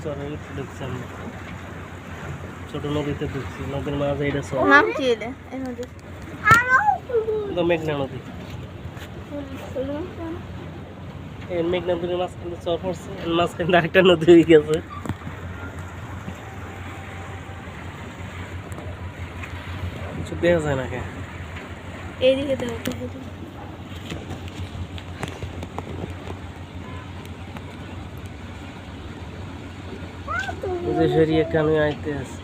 চরে ঢুকছি আমরা ছোট নদীতে ঢুকছি নদীর মাঝে এটা চর নাম কি এটা এই নদীর? তো মেঘনা নদী এই মেঘনা নদীর মাঝখানে চর পড়ছে এর মাঝখানে আরেকটা নদী হয়ে গেছে কিছু দেখা যায় না কে এইদিকে দেবো তো এদিকে। যে ফেরি এখানে আইতে আছে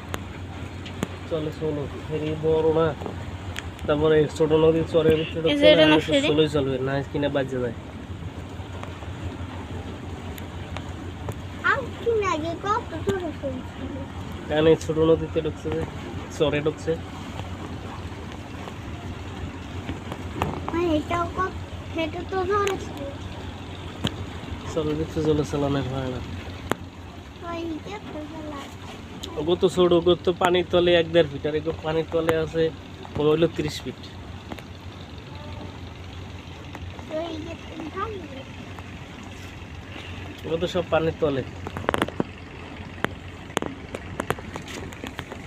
চলে চলো ফেরি বড় না তারপরে ছোট নদী চরের ভিতরে এই যে এটা না ফেরি? চলেই চলবে না কিনা বাজে যায় কারণ এই ছোট নদীতে ঢুকছে যে চরে ঢুকছে চরের ভিতরে চলে চালানোর হয় না ওগো তো ছোট ওগো তো পানির তলে 1-1.5 ফিট আর এগো পানির তলে আছে কোনো হইলো 30 ফিট ওগুলো তো সব পানির তলে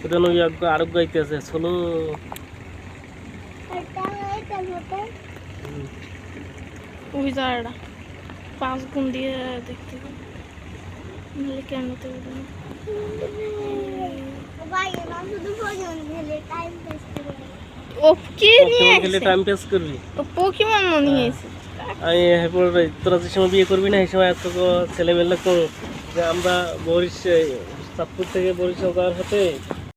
ওটা নই আরোগ্য গাইতে আছে চলো ওই জায়গাটা 5 গুণ দিয়ে দেখতে হবে নাহলে কেমনতে হবে না ও কি নিয়ে গেলে টাইম পাস করবি ও পোকেমন নিয়ে এসেছে আমি এরপর তোরা যে সময় বিয়ে করবি না এই সময় এত ছেলেমেলে তো যে আমরা চাঁদপুর থেকে বরিশাল যাওয়ার হতে